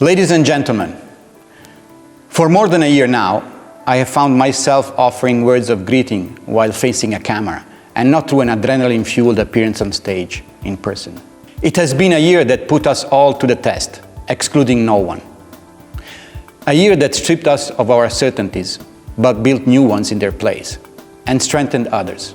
Ladies and gentlemen, for more than a year now, I have found myself offering words of greeting while facing a camera, and not through an adrenaline-fueled appearance on stage in person. It has been a year that put us all to the test, excluding no one. A year that stripped us of our certainties, but built new ones in their place, and strengthened others.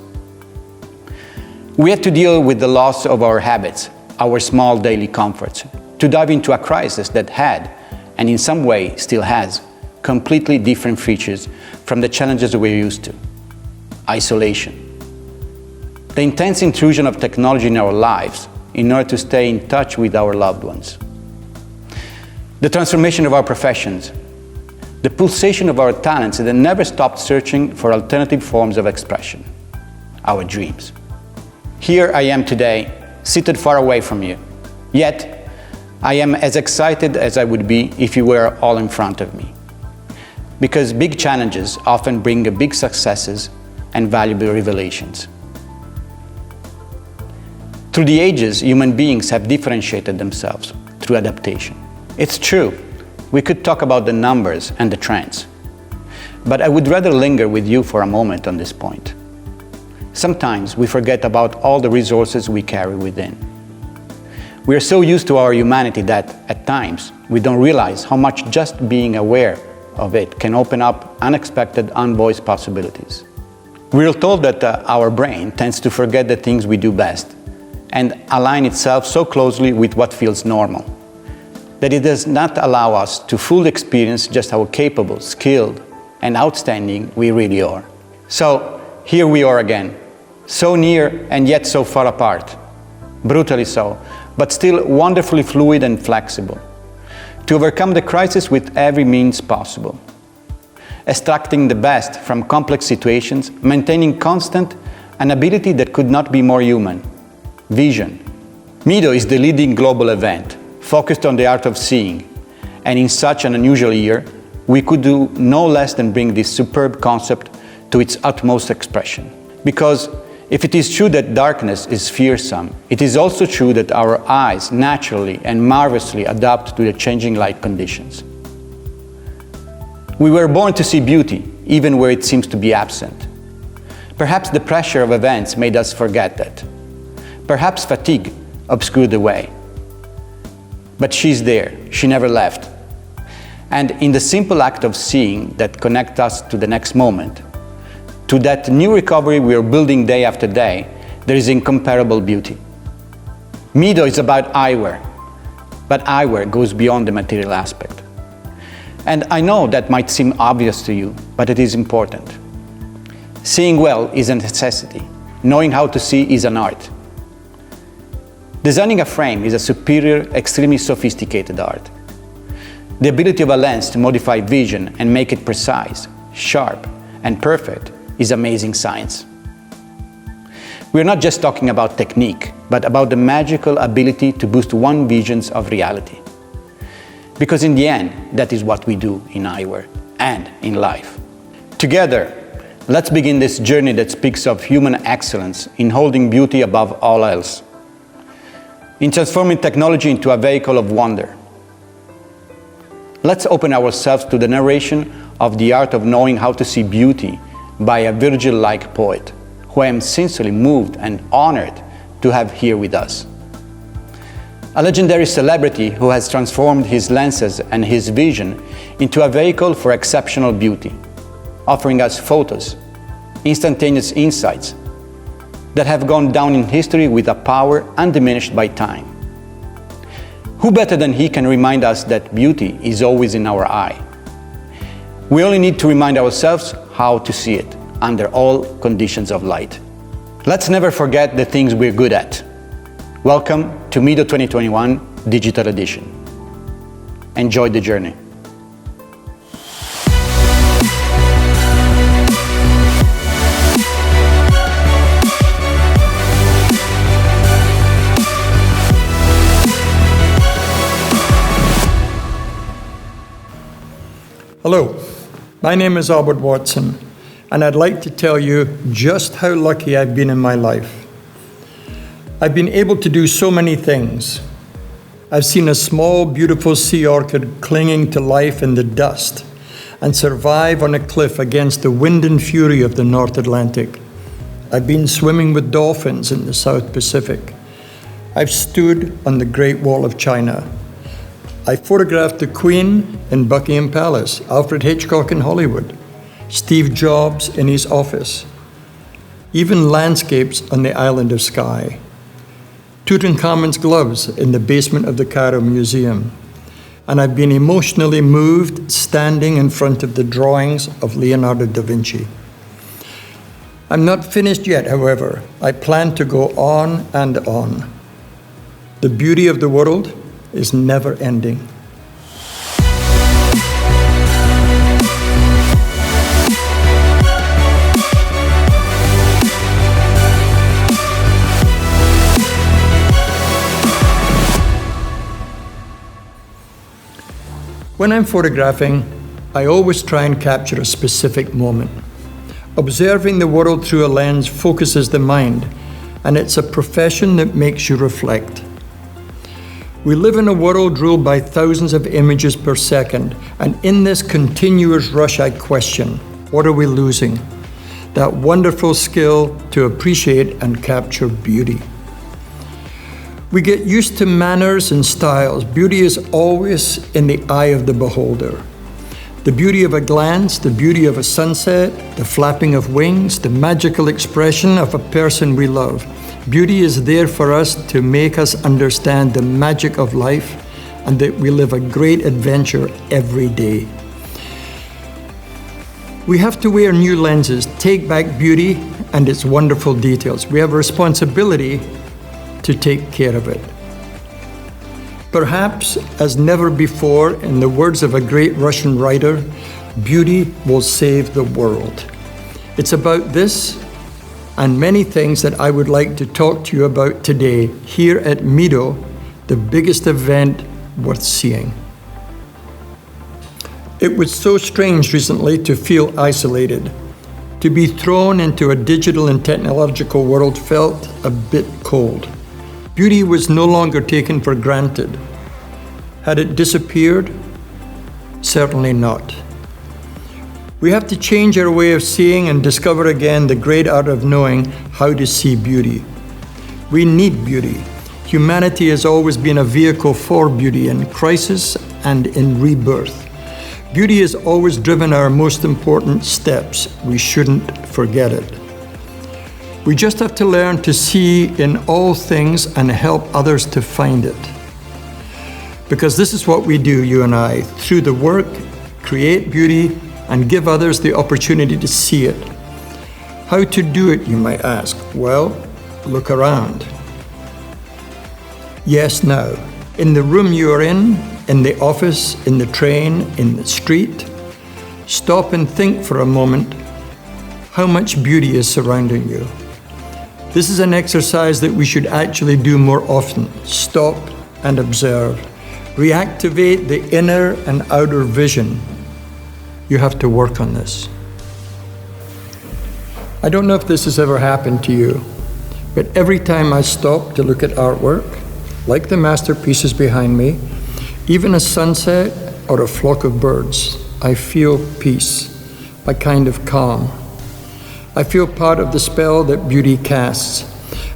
We had to deal with the loss of our habits, our small daily comforts, to dive into a crisis that had, and in some way still has, completely different features from the challenges we're used to. Isolation. The intense intrusion of technology in our lives in order to stay in touch with our loved ones. The transformation of our professions. The pulsation of our talents that never stopped searching for alternative forms of expression. Our dreams. Here I am today, seated far away from you. Yet, I am as excited as I would be if you were all in front of me. Because big challenges often bring big successes and valuable revelations. Through the ages, human beings have differentiated themselves through adaptation. It's true, we could talk about the numbers and the trends, but I would rather linger with you for a moment on this point. Sometimes we forget about all the resources we carry within. We are so used to our humanity that, at times, we don't realize how much just being aware of it can open up unexpected, unvoiced possibilities. We're told that our brain tends to forget the things we do best and align itself so closely with what feels normal, that it does not allow us to fully experience just how capable, skilled, and outstanding we really are. So, here we are again, so near and yet so far apart, brutally so, but still wonderfully fluid and flexible, to overcome the crisis with every means possible, extracting the best from complex situations, maintaining constant an ability that could not be more human, vision. Meedo is the leading global event, focused on the art of seeing, and in such an unusual year, we could do no less than bring this superb concept to its utmost expression. Because if it is true that darkness is fearsome, it is also true that our eyes naturally and marvelously adapt to the changing light conditions. We were born to see beauty, even where it seems to be absent. Perhaps the pressure of events made us forget that. Perhaps fatigue obscured the way. But she's there, she never left. And in the simple act of seeing that connects us to the next moment, to that new recovery we are building day after day, there is incomparable beauty. Meedo is about eyewear, but eyewear goes beyond the material aspect. And I know that might seem obvious to you, but it is important. Seeing well is a necessity. Knowing how to see is an art. Designing a frame is a superior, extremely sophisticated art. The ability of a lens to modify vision and make it precise, sharp, and perfect is amazing science. We're not just talking about technique, but about the magical ability to boost one's visions of reality. Because in the end, that is what we do in eyewear and in life. Together, let's begin this journey that speaks of human excellence in holding beauty above all else, in transforming technology into a vehicle of wonder. Let's open ourselves to the narration of the art of knowing how to see beauty by a Virgil-like poet, who I am sincerely moved and honored to have here with us. A legendary celebrity who has transformed his lenses and his vision into a vehicle for exceptional beauty, offering us photos, instantaneous insights that have gone down in history with a power undiminished by time. Who better than he can remind us that beauty is always in our eye? We only need to remind ourselves how to see it under all conditions of light. Let's never forget the things we're good at. Welcome to Meedo 2021 Digital Edition. Enjoy the journey. Hello, my name is Albert Watson, and I'd like to tell you just how lucky I've been in my life. I've been able to do so many things. I've seen a small, beautiful sea orchid clinging to life in the dust and survive on a cliff against the wind and fury of the North Atlantic. I've been swimming with dolphins in the South Pacific. I've stood on the Great Wall of China. I photographed the Queen in Buckingham Palace, Alfred Hitchcock in Hollywood, Steve Jobs in his office, even landscapes on the island of Skye, Tutankhamun's gloves in the basement of the Cairo Museum, and I've been emotionally moved standing in front of the drawings of Leonardo da Vinci. I'm not finished yet, however. I plan to go on and on. The beauty of the world is never ending. When I'm photographing, I always try and capture a specific moment. Observing the world through a lens focuses the mind, and it's a profession that makes you reflect. We live in a world ruled by thousands of images per second, and in this continuous rush, I question, what are we losing? That wonderful skill to appreciate and capture beauty. We get used to manners and styles. Beauty is always in the eye of the beholder. The beauty of a glance, the beauty of a sunset, the flapping of wings, the magical expression of a person we love. Beauty is there for us to make us understand the magic of life and that we live a great adventure every day. We have to wear new lenses, take back beauty and its wonderful details. We have a responsibility to take care of it. Perhaps as never before, in the words of a great Russian writer, beauty will save the world. It's about this and many things that I would like to talk to you about today here at MIDO, the biggest event worth seeing. It was so strange recently to feel isolated. To be thrown into a digital and technological world felt a bit cold. Beauty was no longer taken for granted. Had it disappeared? Certainly not. We have to change our way of seeing and discover again the great art of knowing how to see beauty. We need beauty. Humanity has always been a vehicle for beauty in crisis and in rebirth. Beauty has always driven our most important steps. We shouldn't forget it. We just have to learn to see in all things and help others to find it. Because this is what we do, you and I, through the work, create beauty, and give others the opportunity to see it. How to do it, you might ask? Well, look around. Yes, now, in the room you are in the office, in the train, in the street, stop and think for a moment how much beauty is surrounding you. This is an exercise that we should actually do more often. Stop and observe. Reactivate the inner and outer vision. You have to work on this. I don't know if this has ever happened to you, but every time I stop to look at artwork, like the masterpieces behind me, even a sunset or a flock of birds, I feel peace, a kind of calm. I feel part of the spell that beauty casts,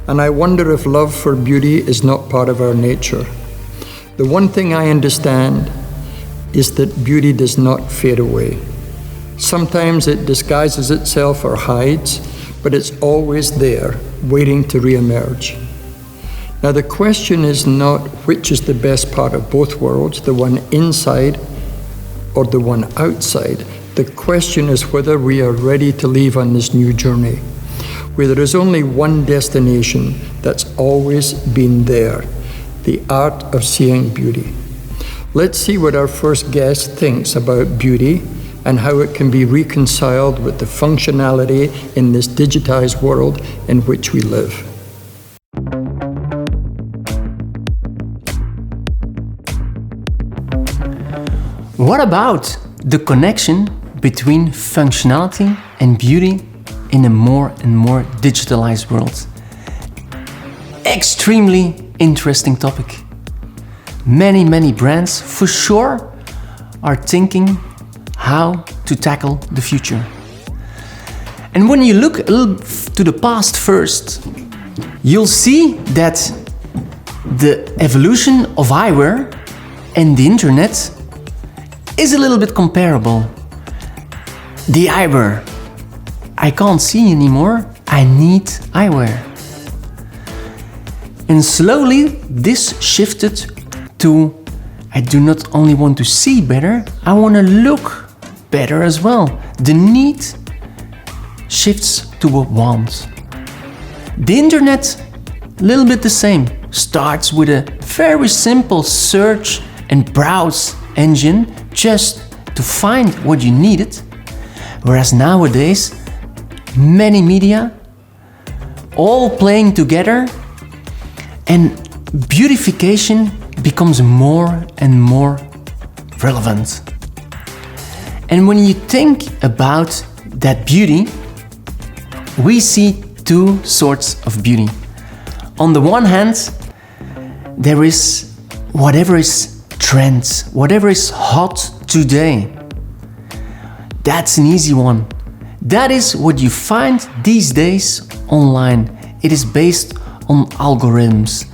and I wonder if love for beauty is not part of our nature. The one thing I understand is that beauty does not fade away. Sometimes it disguises itself or hides, but it's always there, waiting to reemerge. Now the question is not which is the best part of both worlds, the one inside or the one outside. The question is whether we are ready to leave on this new journey, where there is only one destination that's always been there, the art of seeing beauty. Let's see what our first guest thinks about beauty and how it can be reconciled with the functionality in this digitized world in which we live. What about the connection between functionality and beauty in a more and more digitalized world? Extremely interesting topic. many brands for sure are thinking how to tackle the future. And when you look a little to the past first, you'll see that the evolution of eyewear and the internet is a little bit comparable. The eyewear, I can't see anymore, I need eyewear. And slowly this shifted to, I do not only want to see better, I want to look better as well. The need shifts to a want. The internet, a little bit the same, starts with a very simple search and browse engine just to find what you needed, whereas nowadays many media all playing together and beautification becomes more and more relevant. And when you think about that beauty, we see two sorts of beauty. On the one hand, there is whatever is trends, whatever is hot today. That's an easy one. That is what you find these days online. It is based on algorithms.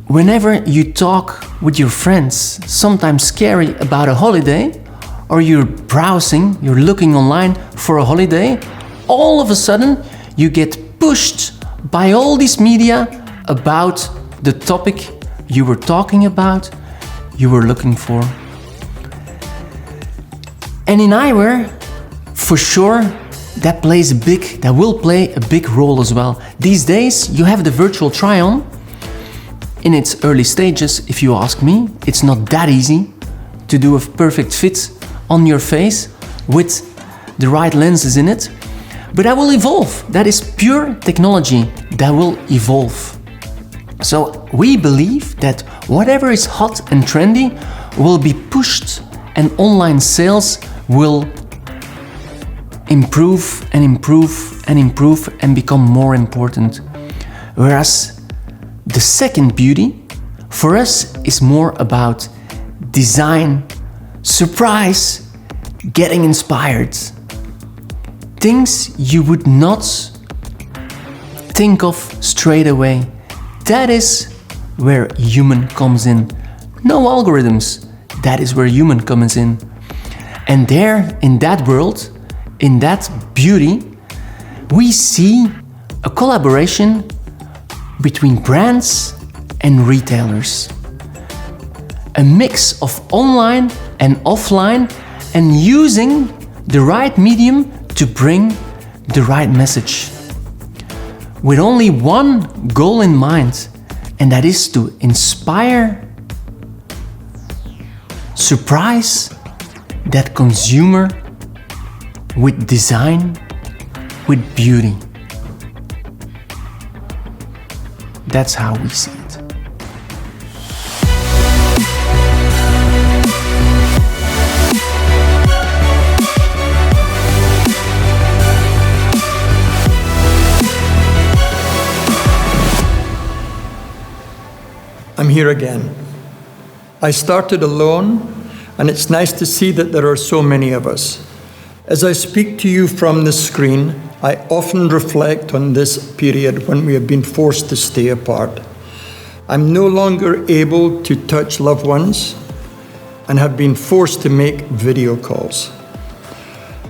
Whenever you talk with your friends, sometimes scary about a holiday, or you're browsing, you're looking online for a holiday, all of a sudden you get pushed by all these media about the topic you were talking about, you were looking for. And in eyewear, for sure, that will play a big role as well. These days, you have the virtual try-on. In its early stages, if you ask me, it's not that easy to do a perfect fit on your face with the right lenses in it. But that will evolve. That is pure technology that will evolve. So we believe that whatever is hot and trendy will be pushed, and online sales will improve and become more important. Whereas the second beauty for us is more about design, surprise, getting inspired. Things you would not think of straight away. That is where human comes in. No algorithms. That is where human comes in. And there, in that world, in that beauty, we see a collaboration between brands and retailers. A mix of online and offline, and using the right medium to bring the right message. With only one goal in mind, and that is to inspire, surprise that consumer with design, with beauty. That's how we see it. I'm here again. I started alone, and it's nice to see that there are so many of us. As I speak to you from the screen, I often reflect on this period when we have been forced to stay apart. I'm no longer able to touch loved ones and have been forced to make video calls.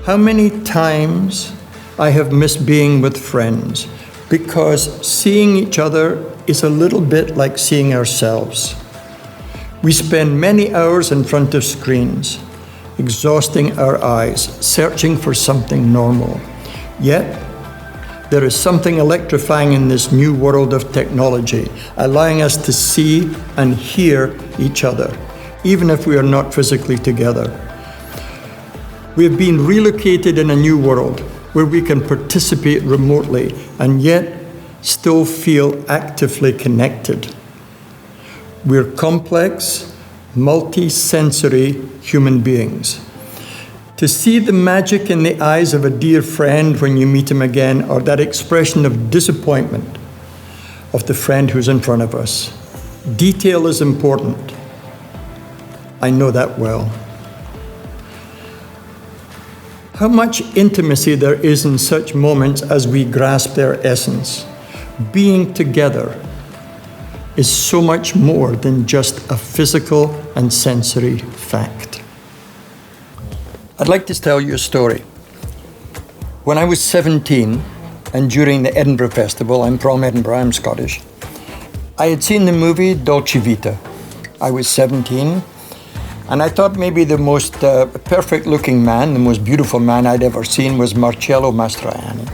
How many times I have missed being with friends, because seeing each other is a little bit like seeing ourselves. We spend many hours in front of screens, exhausting our eyes, searching for something normal. Yet, there is something electrifying in this new world of technology, allowing us to see and hear each other, even if we are not physically together. We have been relocated in a new world where we can participate remotely and yet still feel actively connected. We're complex, multi-sensory human beings. To see the magic in the eyes of a dear friend when you meet him again, or that expression of disappointment of the friend who's in front of us. Detail is important. I know that well. How much intimacy there is in such moments as we grasp their essence. Being together is so much more than just a physical and sensory fact. I'd like to tell you a story. When I was 17, and during the Edinburgh Festival, I'm from Edinburgh, I'm Scottish, I had seen the movie Dolce Vita. I was 17, and I thought maybe the most perfect looking man, the most beautiful man I'd ever seen was Marcello Mastroianni.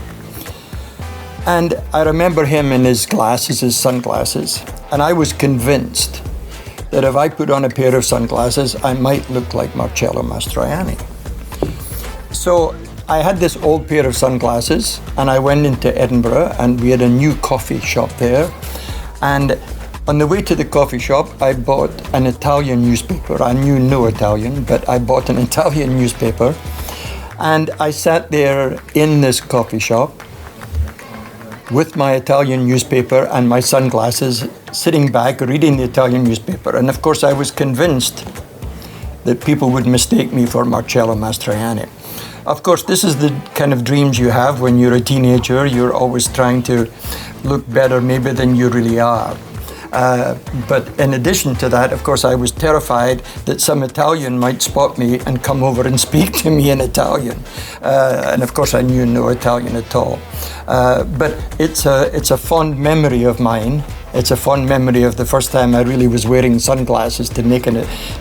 And I remember him in his glasses, his sunglasses, and I was convinced that if I put on a pair of sunglasses, I might look like Marcello Mastroianni. So I had this old pair of sunglasses, and I went into Edinburgh, and we had a new coffee shop there. And on the way to the coffee shop, I bought an Italian newspaper. I knew no Italian, but I bought an Italian newspaper. And I sat there in this coffee shop with my Italian newspaper and my sunglasses, sitting back, reading the Italian newspaper. And of course, I was convinced that people would mistake me for Marcello Mastroianni. Of course, this is the kind of dreams you have when you're a teenager. You're always trying to look better maybe than you really are. But in addition to that, of course, I was terrified that some Italian might spot me and come over and speak to me in Italian. And of course, I knew no Italian at all. But it's a fond memory of mine. It's a fond memory of the first time I really was wearing sunglasses to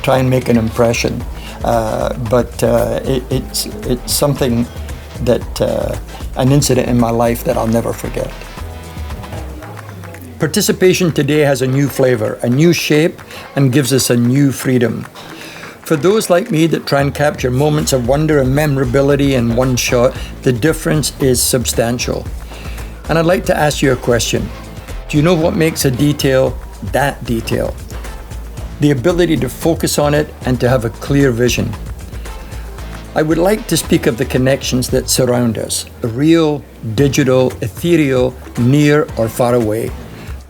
try and make an impression. But it's something that, an incident in my life that I'll never forget. Participation today has a new flavor, a new shape, and gives us a new freedom. For those like me that try and capture moments of wonder and memorability in one shot, the difference is substantial. And I'd like to ask you a question. Do you know what makes a detail that detail? The ability to focus on it and to have a clear vision. I would like to speak of the connections that surround us, real, digital, ethereal, near or far away.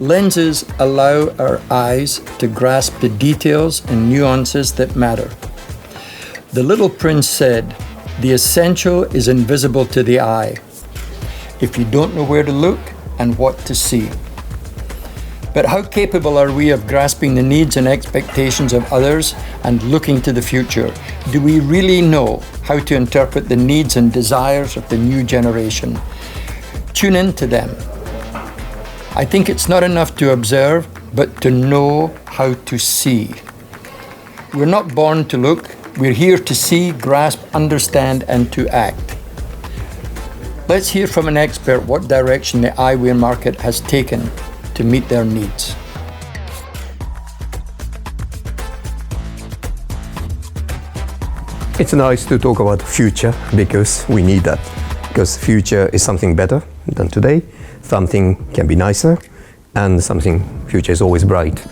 Lenses allow our eyes to grasp the details and nuances that matter. The Little Prince said, "The essential is invisible to the eye, if you don't know where to look and what to see." But how capable are we of grasping the needs and expectations of others and looking to the future? Do we really know how to interpret the needs and desires of the new generation? Tune in to them. I think it's not enough to observe, but to know how to see. We're not born to look, we're here to see, grasp, understand, and to act. Let's hear from an expert what direction the eyewear market has taken to meet their needs. It's nice to talk about future because we need that. Because future is something better than today, something can be nicer, and something future is always bright.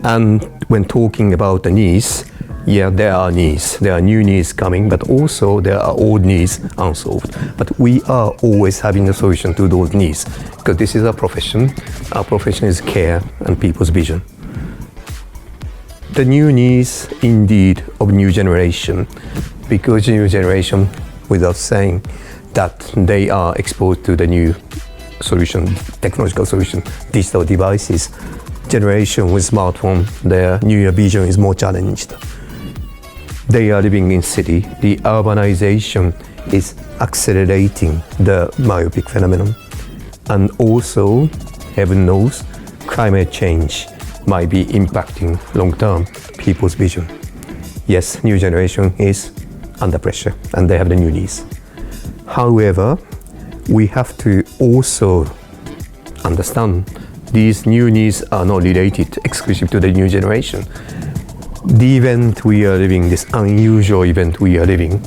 And when talking about the needs, yeah, there are needs. There are new needs coming, but also there are old needs unsolved. But we are always having a solution to those needs because this is our profession. Our profession is care and people's vision. The new needs, indeed, of new generation, because new generation, without saying that they are exposed to the new solution, technological solution, digital devices, generation with smartphone, their new vision is more challenged. They are living in city. The urbanization is accelerating the myopic phenomenon. And also, heaven knows, climate change might be impacting long-term people's vision. Yes, new generation is under pressure and they have the new needs. However, we have to also understand these new needs are not related exclusive to the new generation. The event we are living, this unusual event we are living,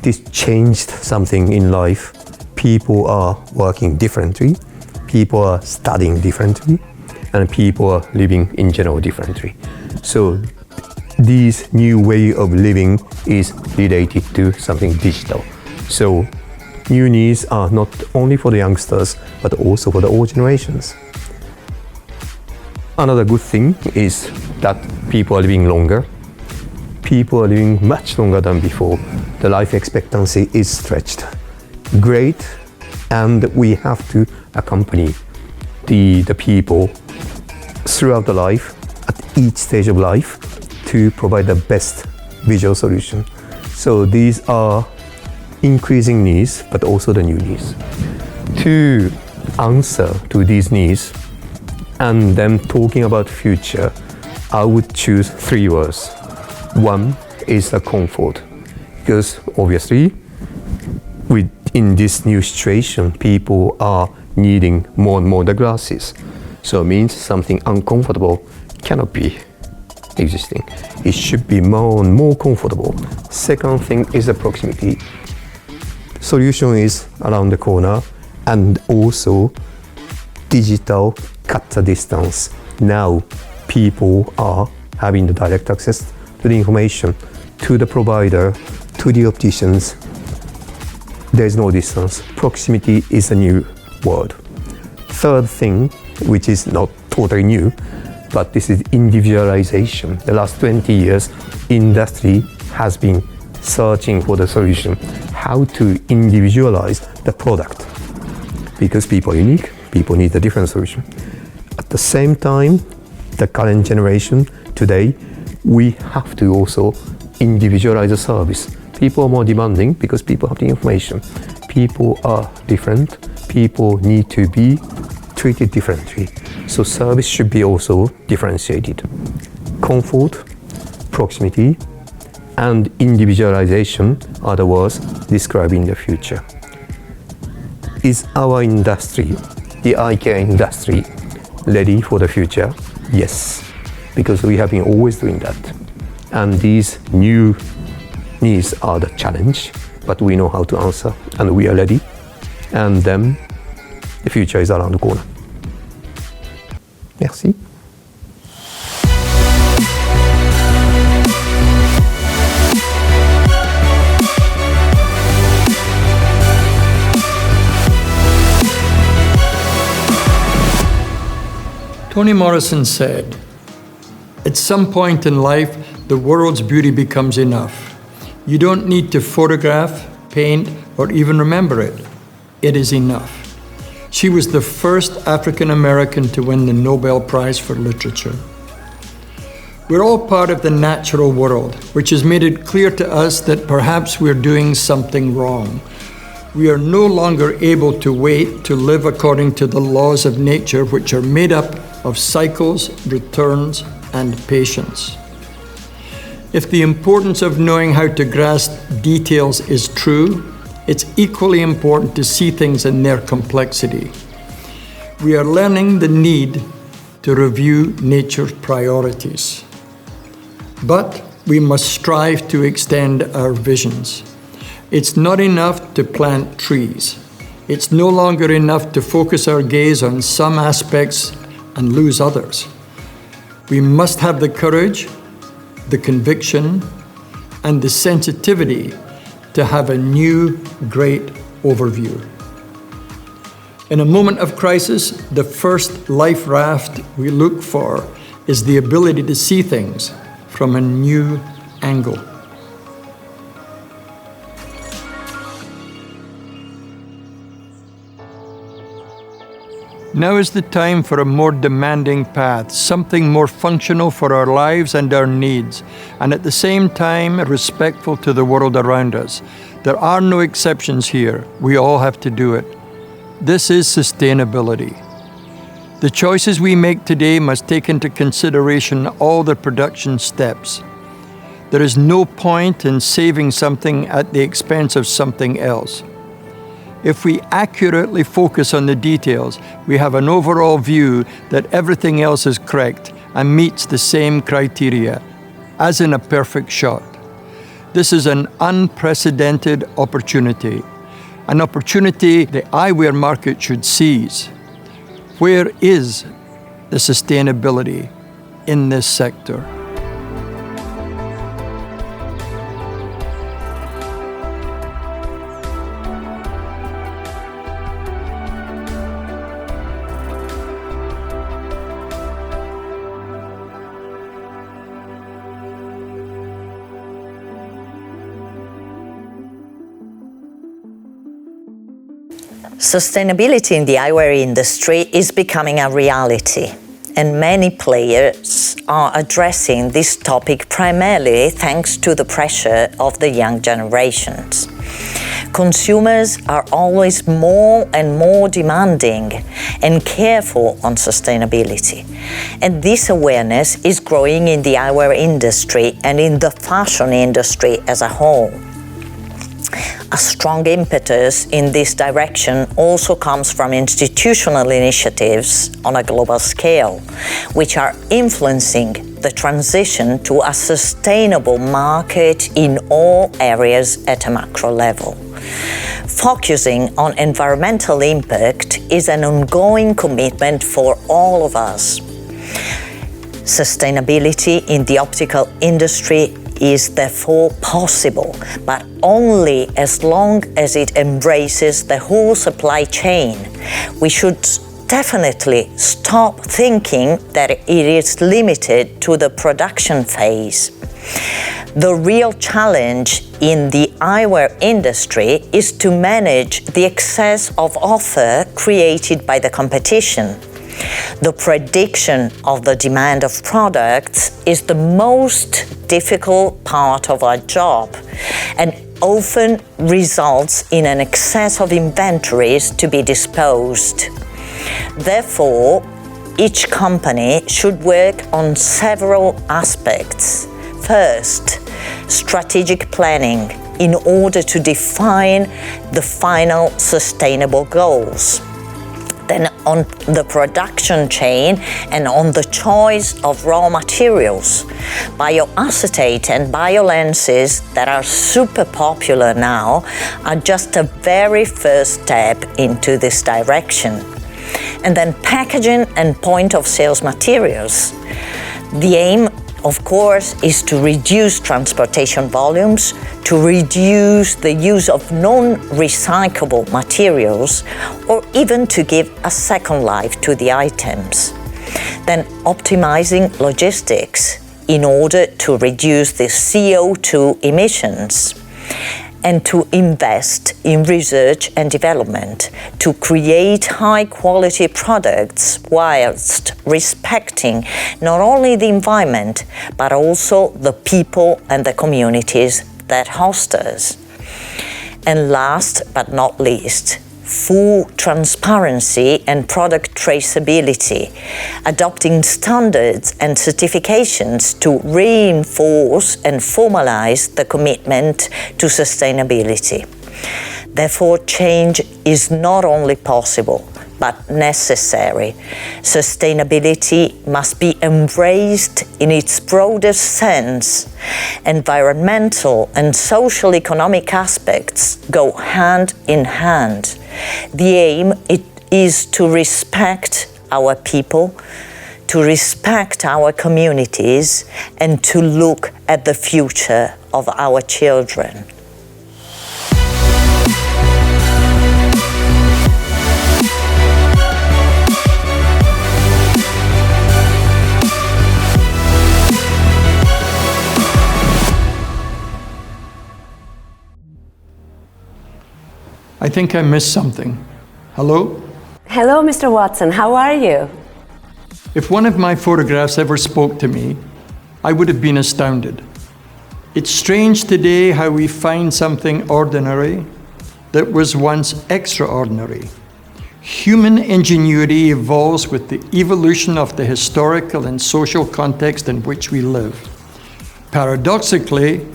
this changed something in life. People are working differently, people are studying differently, and people are living in general differently. So this new way of living is related to something digital. So new needs are not only for the youngsters, but also for the old generations. Another good thing is that people are living longer. People are living much longer than before. The life expectancy is stretched. Great, and we have to accompany the people throughout the life, at each stage of life, to provide the best visual solution. So these are increasing needs, but also the new needs. To answer to these needs, and then talking about future, I would choose 3 words. One is the comfort, because obviously, in this new situation, people are needing more and more the glasses. So it means something uncomfortable cannot be existing. It should be more and more comfortable. Second thing is the proximity. Solution is around the corner, and also digital cut the distance. Now people are having the direct access to the information, to the provider, to the opticians. There is no distance. Proximity is a new word. Third thing, which is not totally new, but this is individualization. The last 20 years, industry has been searching for the solution, how to individualize the product. Because people are unique, people need a different solution. At the same time, the current generation today, we have to also individualize the service. People are more demanding because people have the information. People are different. People need to be treated differently. So service should be also differentiated. Comfort, proximity, and individualization are the words describing the future. Is our industry, the eye care industry, ready for the future? Yes, because we have been always doing that. And these new needs are the challenge, but we know how to answer, and we are ready. And then the future is around the corner. Merci. Toni Morrison said, "At some point in life, the world's beauty becomes enough. You don't need to photograph, paint, or even remember it. It is enough." She was the first African American to win the Nobel Prize for Literature. We're all part of the natural world, which has made it clear to us that perhaps we're doing something wrong. We are no longer able to wait to live according to the laws of nature, which are made up of cycles, returns, and patience. If the importance of knowing how to grasp details is true, it's equally important to see things in their complexity. We are learning the need to review nature's priorities. But we must strive to extend our visions. It's not enough to plant trees. It's no longer enough to focus our gaze on some aspects and lose others. We must have the courage, the conviction, and the sensitivity to have a new, great overview. In a moment of crisis, the first life raft we look for is the ability to see things from a new angle. Now is the time for a more demanding path, something more functional for our lives and our needs, and at the same time respectful to the world around us. There are no exceptions here. We all have to do it. This is sustainability. The choices we make today must take into consideration all the production steps. There is no point in saving something at the expense of something else. If we accurately focus on the details, we have an overall view that everything else is correct and meets the same criteria, as in a perfect shot. This is an unprecedented opportunity, an opportunity the eyewear market should seize. Where is the sustainability in this sector? Sustainability in the eyewear industry is becoming a reality, and many players are addressing this topic primarily thanks to the pressure of the young generations. Consumers are always more and more demanding and careful on sustainability, and this awareness is growing in the eyewear industry and in the fashion industry as a whole. A strong impetus in this direction also comes from institutional initiatives on a global scale, which are influencing the transition to a sustainable market in all areas at a macro level. Focusing on environmental impact is an ongoing commitment for all of us. Sustainability in the optical industry is therefore possible, but only as long as it embraces the whole supply chain. We should definitely stop thinking that it is limited to the production phase. The real challenge in the eyewear industry is to manage the excess of offer created by the competition. The prediction of the demand of products is the most difficult part of our job and often results in an excess of inventories to be disposed. Therefore, each company should work on several aspects. First, strategic planning in order to define the final sustainable goals. Then on the production chain and on the choice of raw materials. Bioacetate and biolenses that are super popular now are just a very first step into this direction. And then packaging and point of sales materials. The aim, of course, is to reduce transportation volumes, to reduce the use of non-recyclable materials, or even to give a second life to the items. Then optimizing logistics in order to reduce the CO2 emissions, and to invest in research and development to create high-quality products whilst respecting not only the environment but also the people and the communities that host us. And last but not least, full transparency and product traceability, adopting standards and certifications to reinforce and formalize the commitment to sustainability. Therefore, change is not only possible, but necessary. Sustainability must be embraced in its broadest sense. Environmental and social economic aspects go hand in hand. The aim is to respect our people, to respect our communities, and to look at the future of our children. I think I missed something. Hello? Hello, Mr. Watson. How are you? If one of my photographs ever spoke to me, I would have been astounded. It's strange today how we find something ordinary that was once extraordinary. Human ingenuity evolves with the evolution of the historical and social context in which we live. Paradoxically,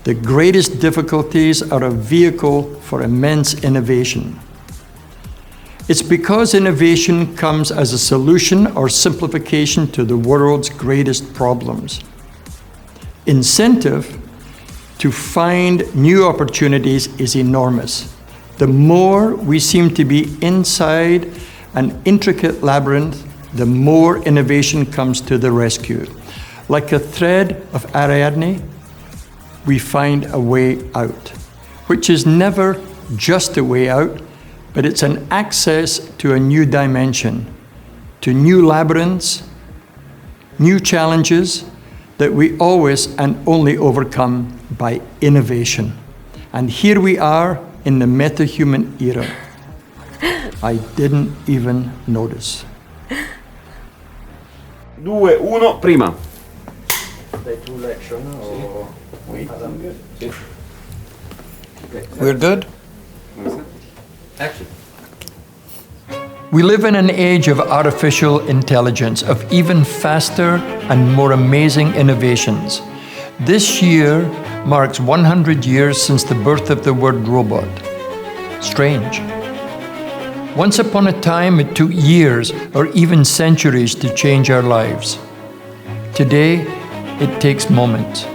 the greatest difficulties are a vehicle for immense innovation. It's because innovation comes as a solution or simplification to the world's greatest problems. Incentive to find new opportunities is enormous. The more we seem to be inside an intricate labyrinth, the more innovation comes to the rescue. Like a thread of Ariadne, we find a way out, which is never just a way out, but it's an access to a new dimension, to new labyrinths, new challenges that we always and only overcome by innovation. And here we are in the metahuman era. I didn't even notice. 2, 1, prima. We're good? Action. We live in an age of artificial intelligence, of even faster and more amazing innovations. This year marks 100 years since the birth of the word robot. Strange. Once upon a time, it took years or even centuries to change our lives. Today, it takes moments.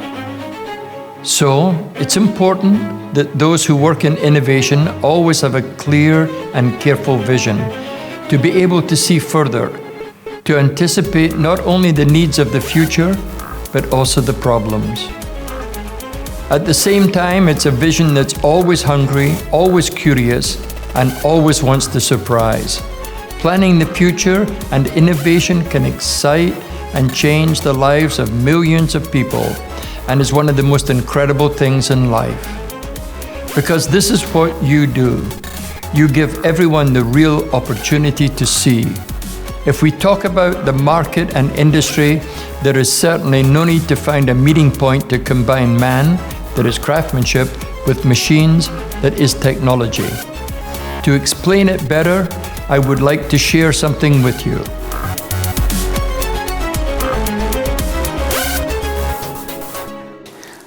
So, it's important that those who work in innovation always have a clear and careful vision, to be able to see further, to anticipate not only the needs of the future, but also the problems. At the same time, it's a vision that's always hungry, always curious, and always wants to surprise. Planning the future and innovation can excite and change the lives of millions of people, and is one of the most incredible things in life. Because this is what you do. You give everyone the real opportunity to see. If we talk about the market and industry, there is certainly no need to find a meeting point to combine man, that is craftsmanship, with machines, that is technology. To explain it better, I would like to share something with you.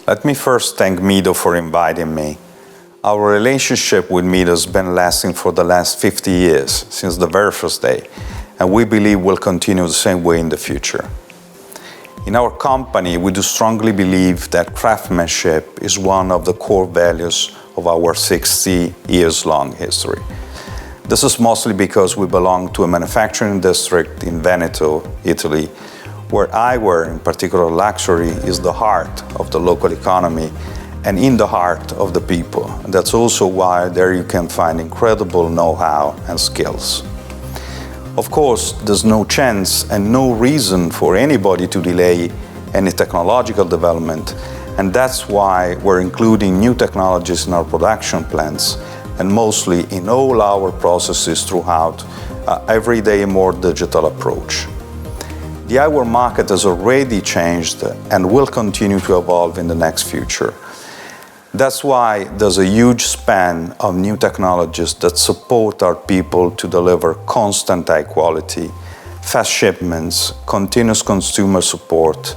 Let me first thank Mido for inviting me. Our relationship with Mido has been lasting for the last 50 years, since the very first day, and we believe will continue the same way in the future. In our company, we do strongly believe that craftsmanship is one of the core values of our 60 years long history. This is mostly because we belong to a manufacturing district in Veneto, Italy, where eyewear, in particular luxury, is the heart of the local economy and in the heart of the people. And that's also why there you can find incredible know-how and skills. Of course, there's no chance and no reason for anybody to delay any technological development, and that's why we're including new technologies in our production plants and mostly in all our processes throughout every day a more digital approach. The eyewear market has already changed and will continue to evolve in the next future. That's why there's a huge span of new technologies that support our people to deliver constant high quality, fast shipments, continuous consumer support,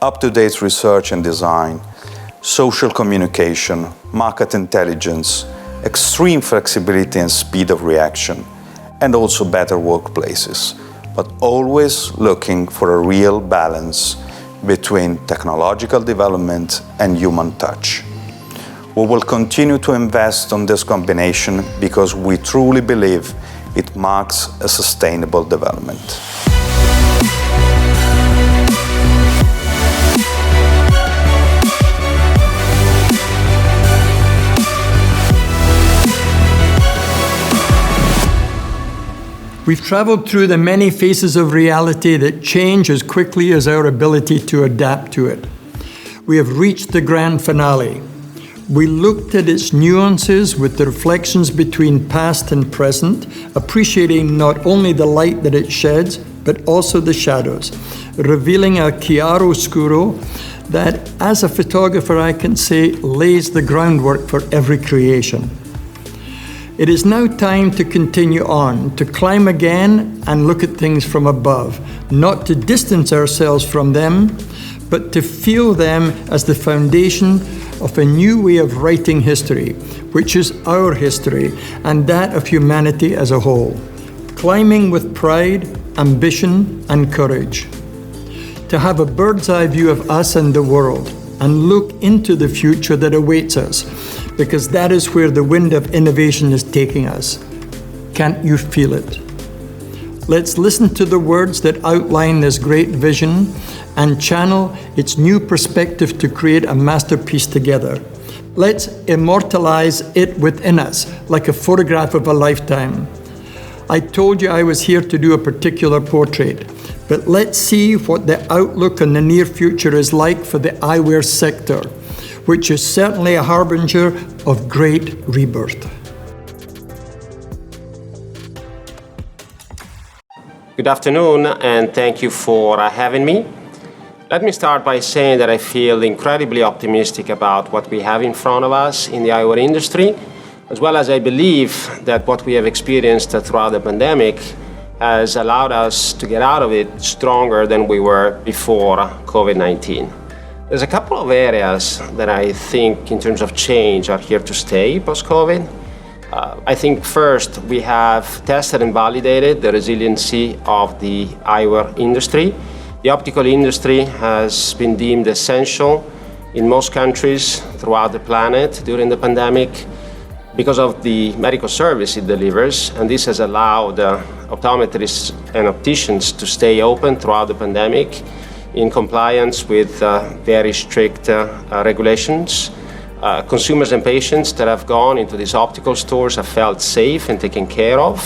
up-to-date research and design, social communication, market intelligence, extreme flexibility and speed of reaction, and also better workplaces, but always looking for a real balance between technological development and human touch. We will continue to invest on this combination because we truly believe it marks a sustainable development. We've traveled through the many phases of reality that change as quickly as our ability to adapt to it. We have reached the grand finale. We looked at its nuances with the reflections between past and present, appreciating not only the light that it sheds, but also the shadows, revealing a chiaroscuro that, as a photographer, I can say lays the groundwork for every creation. It is now time to continue on, to climb again and look at things from above, not to distance ourselves from them, but to feel them as the foundation of a new way of writing history, which is our history and that of humanity as a whole. Climbing with pride, ambition, and courage. To have a bird's eye view of us and the world, and look into the future that awaits us, because that is where the wind of innovation is taking us. Can't you feel it? Let's listen to the words that outline this great vision and channel its new perspective to create a masterpiece together. Let's immortalize it within us like a photograph of a lifetime. I told you I was here to do a particular portrait, but let's see what the outlook in the near future is like for the eyewear sector, which is certainly a harbinger of great rebirth. Good afternoon, and thank you for having me. Let me start by saying that I feel incredibly optimistic about what we have in front of us in the eyewear industry, as well as I believe that what we have experienced throughout the pandemic has allowed us to get out of it stronger than we were before COVID-19. There's a couple of areas that I think, in terms of change, are here to stay post-COVID. I think first we have tested and validated the resiliency of the eyewear industry. The optical industry has been deemed essential in most countries throughout the planet during the pandemic because of the medical service it delivers, and this has allowed optometrists and opticians to stay open throughout the pandemic in compliance with very strict regulations. Consumers and patients that have gone into these optical stores have felt safe and taken care of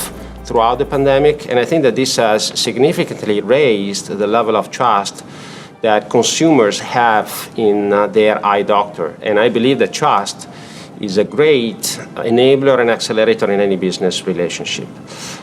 throughout the pandemic, and I think that this has significantly raised the level of trust that consumers have in their eye doctor. And I believe that trust is a great enabler and accelerator in any business relationship.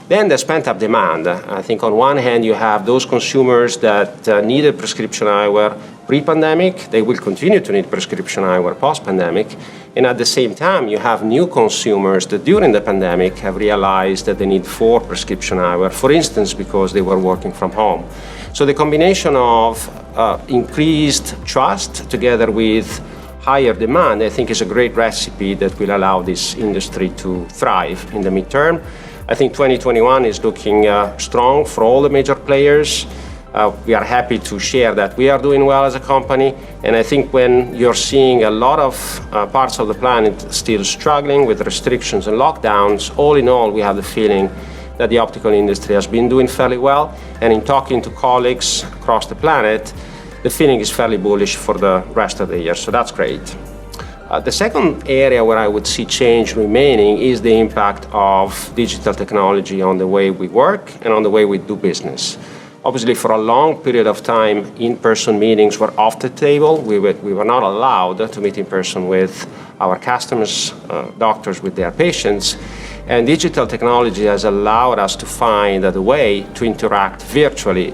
Then there's pent-up demand. I think on one hand you have those consumers that needed prescription eyewear pre-pandemic. They will continue to need prescription eyewear post-pandemic. And at the same time, you have new consumers that during the pandemic have realized that they need 4 prescription eyewear, for instance, because they were working from home. So the combination of increased trust together with higher demand, I think, is a great recipe that will allow this industry to thrive in the midterm. I think 2021 is looking strong for all the major players. We are happy to share that we are doing well as a company, and I think when you're seeing a lot of parts of the planet still struggling with restrictions and lockdowns, all in all, we have the feeling that the optical industry has been doing fairly well, and in talking to colleagues across the planet, the feeling is fairly bullish for the rest of the year, so that's great. The second area where I would see change remaining is the impact of digital technology on the way we work and on the way we do business. Obviously, for a long period of time, in-person meetings were off the table. We were not allowed to meet in person with our customers, doctors, with their patients. And digital technology has allowed us to find a way to interact virtually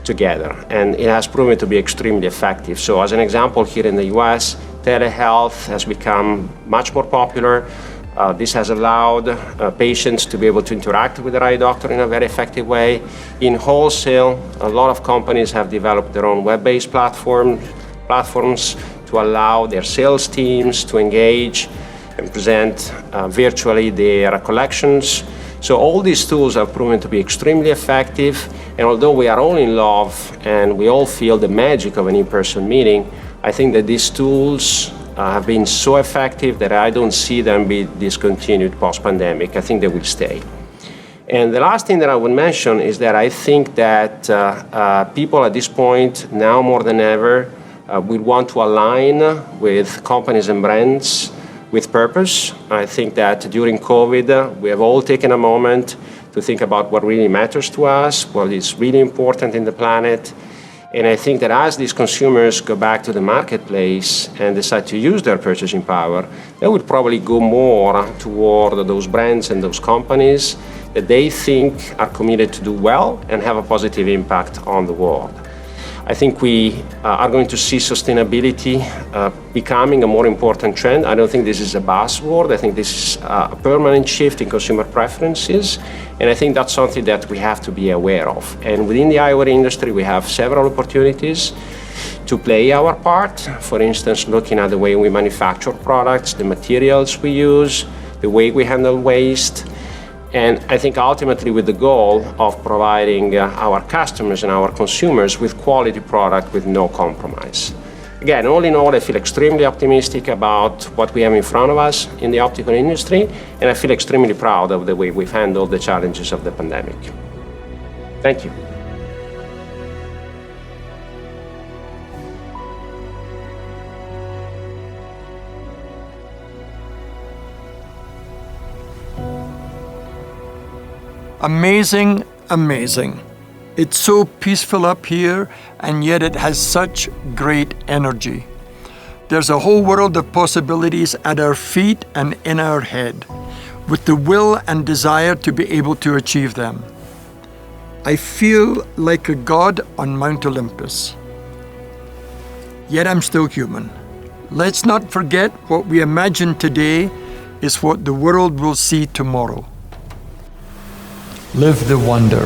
together. And it has proven to be extremely effective. So as an example, here in the US, telehealth has become much more popular. This has allowed patients to be able to interact with their eye doctor in a very effective way. In wholesale, a lot of companies have developed their own web-based platforms to allow their sales teams to engage and present virtually their collections. So all these tools have proven to be extremely effective, and although we are all in love and we all feel the magic of an in-person meeting, I think that these tools have been so effective that I don't see them be discontinued post-pandemic. I think they will stay. And the last thing that I would mention is that I think that people at this point, now more than ever, will want to align with companies and brands with purpose. I think that during COVID, we have all taken a moment to think about what really matters to us, what is really important in the planet. And I think that as these consumers go back to the marketplace and decide to use their purchasing power, they would probably go more toward those brands and those companies that they think are committed to do well and have a positive impact on the world. I think we are going to see sustainability becoming a more important trend. I don't think this is a buzzword. I think this is a permanent shift in consumer preferences. And I think that's something that we have to be aware of. And within the eyewear industry, we have several opportunities to play our part. For instance, looking at the way we manufacture products, the materials we use, the way we handle waste. And I think ultimately with the goal of providing our customers and our consumers with quality product with no compromise. Again, all in all, I feel extremely optimistic about what we have in front of us in the optical industry, and I feel extremely proud of the way we've handled the challenges of the pandemic. Thank you. Amazing, amazing. It's so peaceful up here, and yet it has such great energy. There's a whole world of possibilities at our feet and in our head, with the will and desire to be able to achieve them. I feel like a god on Mount Olympus. Yet I'm still human. Let's not forget what we imagine today is what the world will see tomorrow. Live the wonder.